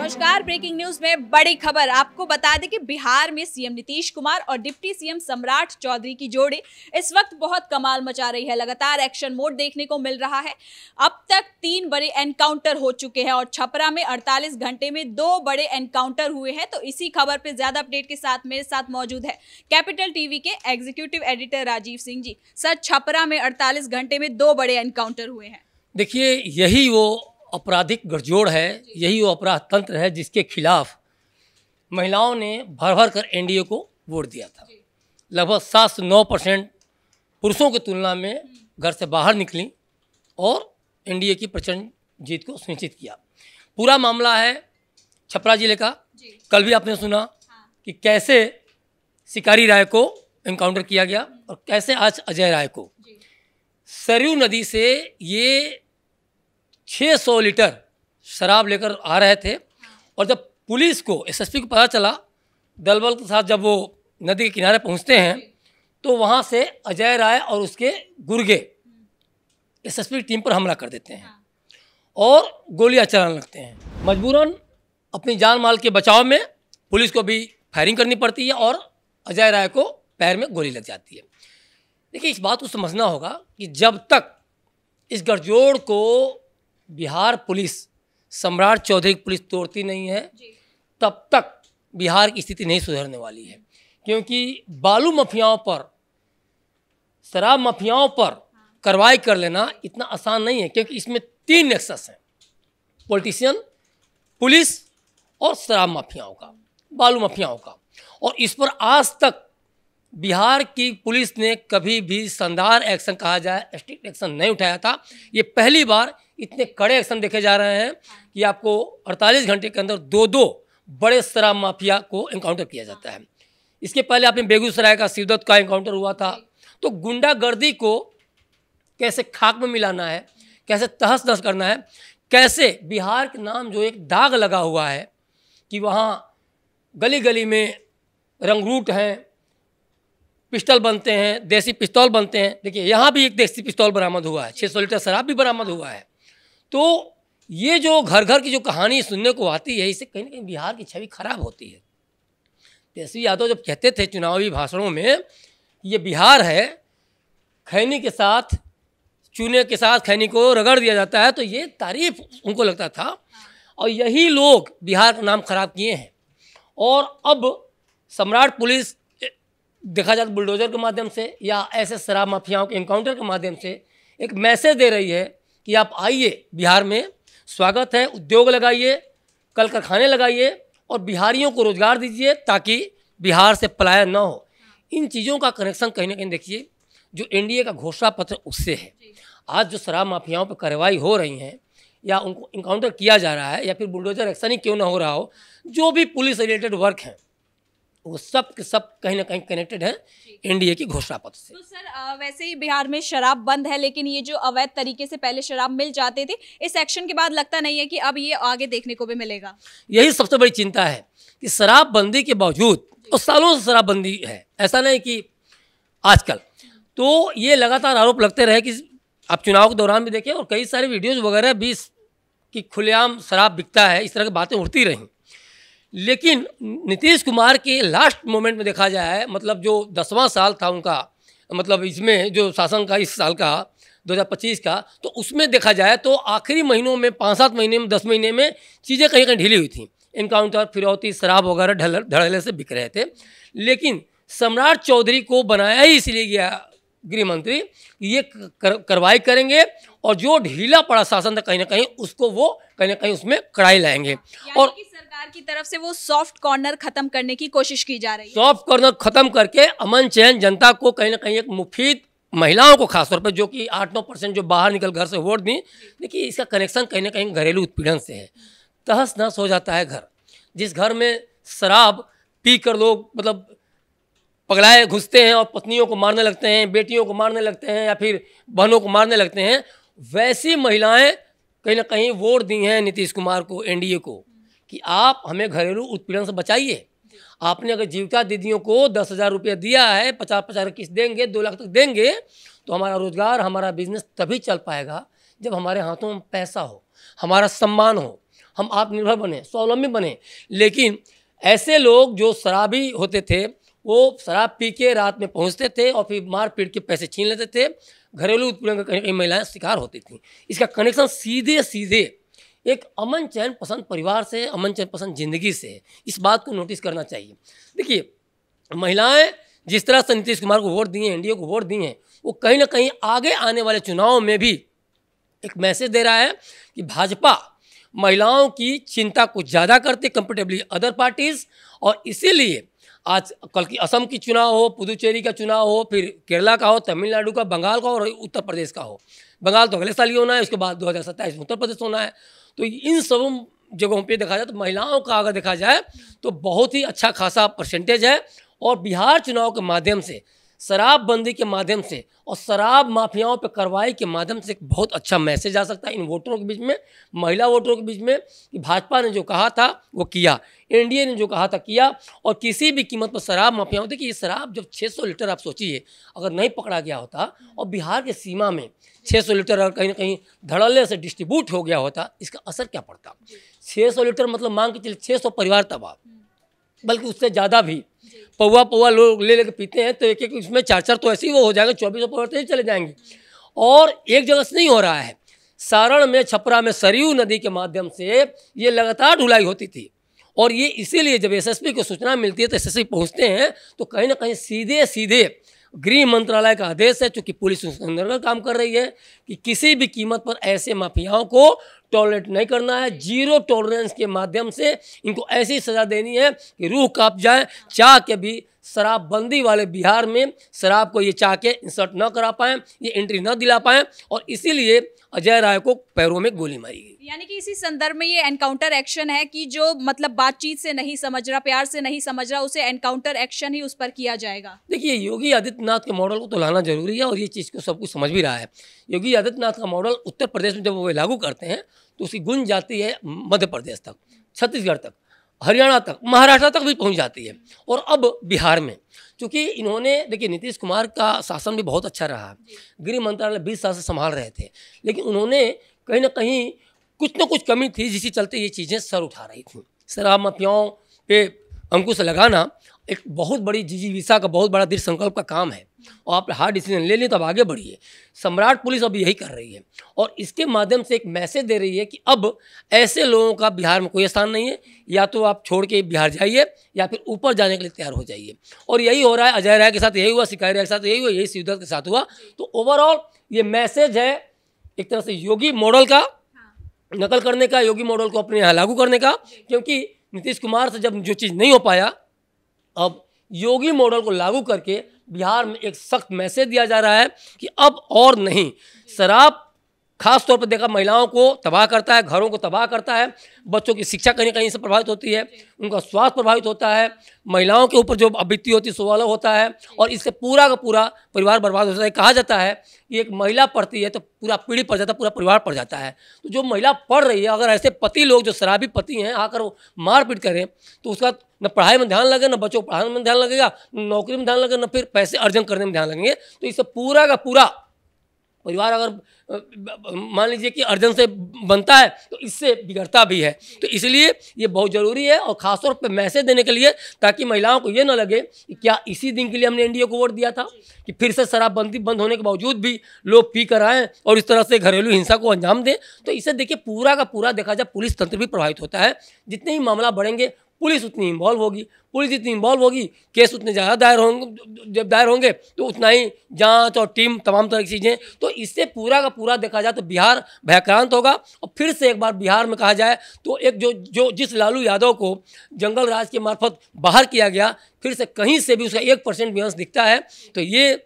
नमस्कार। Breaking news में बड़ी खबर आपको बता दें कि बिहार में सीएम नीतीश कुमार और डिप्टी सीएम सम्राट चौधरी की जोड़ी इस वक्त बहुत कमाल मचा रही है। लगातार एक्शन मोड देखने को मिल रहा है। अब तक 3 बड़े एनकाउंटर हो चुके हैं और छपरा में 48 घंटे में 2 बड़े एनकाउंटर हुए हैं। तो इसी खबर पे ज्यादा अपडेट के साथ मेरे साथ मौजूद है कैपिटल टीवी के executive editor Rajiv Singh ji. Sir, Chhapra में 48 घंटे में 2 बड़े एनकाउंटर हुए हैं। देखिए, यही वो आपराधिक गठजोड़ है, यही वो अपराध तंत्र है जिसके खिलाफ महिलाओं ने भर भर कर एनडीए को वोट दिया था। लगभग 7 से 9% पुरुषों की तुलना में घर से बाहर निकली और एनडीए की प्रचंड जीत को सुनिश्चित किया। पूरा मामला है छपरा जिले का। कल भी आपने सुना कि कैसे शिकारी राय को एनकाउंटर किया गया और कैसे आज अजय राय को। सरयू नदी से ये 600 लीटर शराब लेकर आ रहे थे और जब पुलिस को, एसएसपी को पता चला, दल बल के साथ जब वो नदी के किनारे पहुंचते हैं तो वहां से अजय राय और उसके गुर्गे एसएसपी की टीम पर हमला कर देते हैं और गोलियां चलाने लगते हैं। मजबूरन अपनी जान माल के बचाव में पुलिस को भी फायरिंग करनी पड़ती है और अजय राय को पैर में गोली लग जाती है। देखिए, इस बात को समझना होगा कि जब तक इस गठजोड़ को बिहार पुलिस, सम्राट चौधरी की पुलिस तोड़ती नहीं है, तब तक बिहार की स्थिति नहीं सुधरने वाली है। क्योंकि बालू माफियाओं पर, शराब माफियाओं पर कार्रवाई कर लेना इतना आसान नहीं है, क्योंकि इसमें 3 नेक्सस हैं: पॉलिटिशियन, पुलिस और शराब माफियाओं का, बालू माफियाओं का। और इस पर आज तक बिहार की पुलिस ने कभी भी शानदार एक्शन, कहा जाए स्ट्रिक्ट एक्शन, नहीं उठाया था। ये पहली बार इतने कड़े एक्शन देखे जा रहे हैं कि आपको 48 घंटे के अंदर 2 बड़े शराब माफिया को एनकाउंटर किया जाता है। इसके पहले आपने बेगूसराय का शिवदत्त का एनकाउंटर हुआ था। तो गुंडागर्दी को कैसे खाक में मिलाना है, कैसे तहस नहस करना है, कैसे बिहार के नाम जो एक दाग लगा हुआ है कि वहाँ गली गली में रंगरूट हैं, पिस्टल बनते हैं, देसी पिस्तौल बनते हैं। देखिए, यहाँ भी एक देसी पिस्तौल बरामद हुआ है, 600 लीटर शराब भी बरामद हुआ है। तो ये जो घर घर की जो कहानी सुनने को आती है, इससे कहीं ना कहीं बिहार की छवि खराब होती है। तेजस्वी यादव जब कहते थे चुनावी भाषणों में, ये बिहार है, खैनी के साथ, चूने के साथ खैनी को रगड़ दिया जाता है, तो ये तारीफ उनको लगता था। और यही लोग बिहार का नाम खराब किए हैं। और अब सम्राट पुलिस देखा जाए बुलडोजर के माध्यम से या ऐसे शराब माफियाओं के एनकाउंटर के माध्यम से एक मैसेज दे रही है कि आप आइए, बिहार में स्वागत है, उद्योग लगाइए, कल कारखाने लगाइए और बिहारियों को रोजगार दीजिए ताकि बिहार से पलायन ना हो। इन चीज़ों का कनेक्शन कहीं ना कहीं देखिए जो एनडीए का घोषणा पत्र उससे है। आज जो शराब माफियाओं पर कार्रवाई हो रही हैं या उनको इनकाउंटर किया जा रहा है या फिर बुलडोजर एक्शन ही क्यों ना हो रहा हो, जो भी पुलिस रिलेटेड वर्क हैं वो सब के सब कहीं ना कहीं कनेक्टेड है एनडीए की घोषणा पत्र से। तो सर, वैसे ही बिहार में शराब बंद है, लेकिन ये जो अवैध तरीके से पहले शराब मिल जाते थे, इस एक्शन के बाद लगता नहीं है कि अब ये आगे देखने को भी मिलेगा। यही सबसे बड़ी चिंता है कि शराब बंदी के बावजूद, और सालों से शराब बंदी है, ऐसा नहीं कि आजकल, तो ये लगातार आरोप लगते रहे कि आप चुनाव के दौरान भी देखें और कई सारे वीडियोज़ वगैरह भी कि खुलेआम शराब बिकता है, इस तरह की बातें उठती रहीं। लेकिन नीतीश कुमार के लास्ट मोमेंट में देखा जाए, मतलब जो 10वां साल था उनका, मतलब इसमें जो शासन का इस साल का 2025 का, तो उसमें देखा जाए तो आखिरी महीनों में 5-7 महीने में 10 महीने में चीज़ें कहीं कहीं ढीली हुई थी। एनकाउंटर, फिरौती, शराब वगैरह धड़ल्ले से बिक रहे थे। लेकिन सम्राट चौधरी को बनाया ही इसलिए गया गृह मंत्री, ये कार्रवाई करेंगे और जो ढीला पड़ा शासन था कहीं ना कहीं उसको वो कहीं ना कहीं उसमें कड़ाई लाएंगे। और सरकार की तरफ से वो सॉफ्ट कॉर्नर खत्म करने की कोशिश की जा रही है। सॉफ्ट कॉर्नर खत्म करके अमन चैन जनता को कहीं ना कहीं एक मुफीद, महिलाओं को खासतौर पर जो कि 8-9% जो बाहर निकल घर से वोट दी, देखिए इसका कनेक्शन कहीं ना कहीं घरेलू उत्पीड़न से है। तहस नहस हो जाता है घर। जिस घर में शराब पी कर लोग मतलब पगलाए घुसते हैं और पत्नियों को मारने लगते हैं, बेटियों को मारने लगते हैं या फिर बहनों को मारने लगते हैं, वैसी महिलाएं कहीं ना कहीं वोट दी हैं नीतीश कुमार को, एनडीए को, कि आप हमें घरेलू उत्पीड़न से बचाइए। आपने अगर जीविका दीदियों को 10,000 रुपया दिया है, 50-50 किस्त देंगे, 2 लाख तक देंगे, तो हमारा रोजगार, हमारा बिजनेस तभी चल पाएगा जब हमारे हाथों में पैसा हो, हमारा सम्मान हो, हम आत्मनिर्भर बने, स्वावलंबी बने। लेकिन ऐसे लोग जो शराबी होते थे वो शराब पी के रात में पहुंचते थे और फिर मार पीट के पैसे छीन लेते थे। घरेलू उत्पीड़न का कहीं कहीं महिलाएं शिकार होती थीं। इसका कनेक्शन सीधे सीधे एक अमन चैन पसंद परिवार से, अमन चैन पसंद जिंदगी से है। इस बात को नोटिस करना चाहिए। देखिए, महिलाएं जिस तरह से नीतीश कुमार को वोट दिए, एनडीए को वोट दिए हैं, वो कहीं ना कहीं आगे आने वाले चुनाव में भी एक मैसेज दे रहा है कि भाजपा महिलाओं की चिंता कुछ ज़्यादा करती कंपेरेटिवली अदर पार्टीज। और इसीलिए आज कल की असम की चुनाव हो, पुदुचेरी का चुनाव हो, फिर केरला का हो, तमिलनाडु का, बंगाल का और उत्तर प्रदेश का हो। बंगाल तो अगले साल ही होना है, उसके बाद 2027 में उत्तर प्रदेश होना है। तो इन सब जगहों पे देखा जाए तो महिलाओं का अगर देखा जाए तो बहुत ही अच्छा खासा परसेंटेज है। और बिहार चुनाव के माध्यम से, शराबबंदी के माध्यम से और शराब माफियाओं पर कार्रवाई के माध्यम से एक बहुत अच्छा मैसेज आ सकता है इन वोटरों के बीच में, महिला वोटरों के बीच में, कि भाजपा ने जो कहा था वो किया, एनडीए ने जो कहा था किया। और किसी भी कीमत पर शराब माफियाओं, देखिए ये शराब जब 600 लीटर, आप सोचिए अगर नहीं पकड़ा गया होता और बिहार के सीमा में 600 लीटर अगर कहीं ना कहीं धड़ल्ले से डिस्ट्रीब्यूट हो गया होता, इसका असर क्या पड़ता। 600 लीटर मतलब मान के चलिए 600 परिवार तबाह, बल्कि उससे ज़्यादा भी। पौवा पौवा लोग ले लेके पीते हैं तो एक एक इसमें 4-4 तो ऐसे ही वो हो जाएंगे, 2400 परिवार तो ही चले जाएंगे। और एक जगह से नहीं हो रहा है, सारण में, छपरा में सरयू नदी के माध्यम से ये लगातार ढुलाई होती थी। और ये इसीलिए जब एसएसपी को सूचना मिलती है तो एसएसपी पहुँचते हैं तो कहीं ना कहीं सीधे सीधे गृह मंत्रालय का आदेश है, चूँकि पुलिस उसके अंदर काम कर रही है, कि किसी भी कीमत पर ऐसे माफियाओं को टॉलरेट नहीं करना है। जीरो टॉलरेंस के माध्यम से इनको ऐसी सज़ा देनी है कि रूह कांप जाए। चाह के भी शराबबंदी वाले बिहार में शराब को ये चाह के इंसर्ट न करा पाएँ, ये एंट्री न दिला पाएँ, और इसीलिए अजय राय को पैरों में गोली मारी गई। यानी कि इसी संदर्भ में ये एनकाउंटर एक्शन है कि जो मतलब बातचीत से नहीं समझ रहा, प्यार से नहीं समझ रहा, उसे एनकाउंटर एक्शन ही उस पर किया जाएगा। देखिए, योगी आदित्यनाथ के मॉडल को तो लाना जरूरी है और ये चीज़ को सब कुछ समझ भी रहा है। योगी आदित्यनाथ का मॉडल उत्तर प्रदेश में जब वो लागू करते हैं तो उसकी गूंज जाती है मध्य प्रदेश तक, छत्तीसगढ़ तक, हरियाणा तक, महाराष्ट्र तक भी पहुंच जाती है। और अब बिहार में, चूँकि इन्होंने, देखिए नीतीश कुमार का शासन भी बहुत अच्छा रहा, गृह मंत्रालय 20 साल से संभाल रहे थे, लेकिन उन्होंने कहीं ना कहीं कुछ न कुछ कमी थी जिसके चलते ये चीज़ें सर उठा रही थी। शराब माफियाओं पे अंकुश लगाना एक बहुत बड़ी जिजीविसा का, बहुत बड़ा दृढ़ संकल्प का काम है और आप हार्ड डिसीजन ले लें तो अब आगे बढ़िए। सम्राट पुलिस अब यही कर रही है और इसके माध्यम से एक मैसेज दे रही है कि अब ऐसे लोगों का बिहार में कोई स्थान नहीं है, या तो आप छोड़ के बिहार जाइए या फिर ऊपर जाने के लिए तैयार हो जाइए। और यही हो रहा है, अजय राय के साथ यही हुआ, सिकाई राय के साथ यही हुआ, यही शिवदत्त के साथ हुआ। तो ओवरऑल ये मैसेज है एक तरह से योगी मॉडल का नकल करने का, योगी मॉडल को अपने यहाँ लागू करने का, क्योंकि नीतीश कुमार से जब जो चीज़ नहीं हो पाया, अब योगी मॉडल को लागू करके बिहार में एक सख्त मैसेज दिया जा रहा है कि अब और नहीं। शराब खास तौर पर देखा महिलाओं को तबाह करता है, घरों को तबाह करता है, बच्चों की शिक्षा कहीं कहीं से प्रभावित होती है, उनका स्वास्थ्य प्रभावित होता है, महिलाओं के ऊपर जो बीती होती है सो अलग होता है, और इससे पूरा का पूरा परिवार बर्बाद होता है। कहा जाता है कि एक महिला पढ़ती है तो पूरा पीढ़ी पड़ जाता है, पूरा परिवार पड़ जाता है। तो जो महिला पढ़ रही है, अगर ऐसे पति लोग जो शराबी पति हैं आकर वो मारपीट करें तो उसका न पढ़ाई में ध्यान लगे, न बच्चों को पढ़ाने में ध्यान लगेगा, न नौकरी में ध्यान लगेगा, न फिर पैसे अर्जन करने में ध्यान लगेंगे। तो इससे पूरा का पूरा परिवार अगर मान लीजिए कि अर्जन से बनता है तो इससे बिगड़ता भी है। तो इसलिए ये बहुत ज़रूरी है और ख़ासतौर पर मैसेज देने के लिए, ताकि महिलाओं को ये ना लगे कि क्या इसी दिन के लिए हमने एनडीए को वोट दिया था, कि फिर से शराबबंदी बंद होने के बावजूद भी लोग पी कर आएँ और इस तरह से घरेलू हिंसा को अंजाम दें। तो इसे देखिए पूरा का पूरा देखा जाए पुलिस तंत्र भी प्रभावित होता है। जितने ही मामला बढ़ेंगे पुलिस उतनी इन्वॉल्व होगी, पुलिस जितनी इन्वॉल्व होगी केस उतने ज़्यादा दायर होंगे, जब दायर होंगे तो उतना ही जांच और टीम तमाम तरह की चीज़ें। तो इससे पूरा का पूरा देखा जाए तो बिहार भयाक्रांत होगा। और फिर से एक बार बिहार में कहा जाए तो एक जो जिस लालू यादव को जंगल राज के मार्फत बाहर किया गया, फिर से कहीं से भी उसका 1% भी अंश दिखता है। तो ये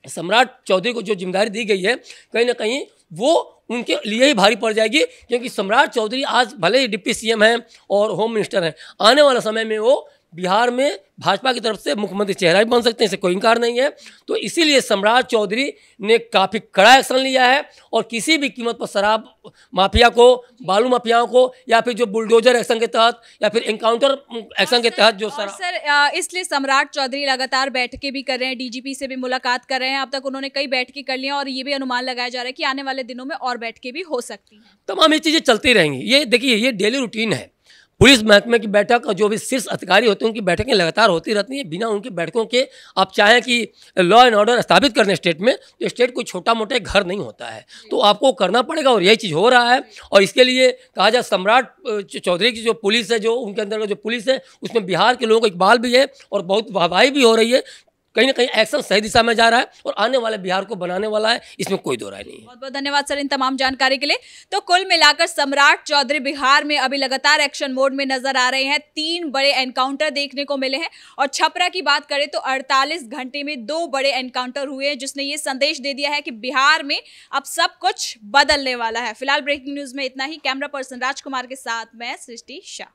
सम्राट चौधरी को जो जिम्मेदारी दी गई है कहीं ना कहीं वो उनके लिए ही भारी पड़ जाएगी, क्योंकि सम्राट चौधरी आज भले ही डिप्टी सीएम हैं और होम मिनिस्टर हैं, आने वाला समय में वो बिहार में भाजपा की तरफ से मुख्यमंत्री चेहरा भी बन सकते हैं, इससे कोई इनकार नहीं है। तो इसीलिए सम्राट चौधरी ने काफ़ी कड़ा एक्शन लिया है और किसी भी कीमत पर शराब माफिया को, बालू माफियाओं को, या फिर जो बुलडोजर एक्शन के तहत या फिर एनकाउंटर एक्शन के तहत जो सर इसलिए सम्राट चौधरी लगातार बैठकें भी कर रहे हैं, डीजीपी से भी मुलाकात कर रहे हैं। अब तक उन्होंने कई बैठकें कर ली हैं और ये भी अनुमान लगाया जा रहा है कि आने वाले दिनों में और बैठकें भी हो सकती हैं। तमाम ये चीज़ें चलती रहेंगी। ये देखिए, ये डेली रूटीन है। पुलिस महकमे की बैठक और जो भी शीर्ष अधिकारी होते हैं उनकी बैठकें लगातार होती रहती हैं। बिना उनकी बैठकों के आप चाहें कि लॉ एंड ऑर्डर स्थापित करने स्टेट में, तो स्टेट कोई छोटा मोटा घर नहीं होता है, तो आपको करना पड़ेगा और यही चीज़ हो रहा है। और इसके लिए कहा जाए, सम्राट चौधरी की जो पुलिस है, जो उनके अंदर जो पुलिस है, उसमें बिहार के लोगों को इकबाल भी है और बहुत वाहवाही भी हो रही है। कहीं ना कहीं एक्शन सही दिशा में जा रहा है और आने वाले बिहार को बनाने वाला है, इसमें कोई दो राय नहीं है। बहुत बहुत धन्यवाद सर इन तमाम जानकारी के लिए। तो कुल मिलाकर सम्राट चौधरी बिहार में अभी लगातार एक्शन मोड में नजर आ रहे हैं। 3 बड़े एनकाउंटर देखने को मिले हैं और छपरा की बात करें तो 48 घंटे में 2 बड़े एनकाउंटर हुए हैं, जिसने ये संदेश दे दिया है कि बिहार में अब सब कुछ बदलने वाला है। फिलहाल ब्रेकिंग न्यूज में इतना ही। कैमरा पर्सन राजकुमार के साथ मैं सृष्टि शाह।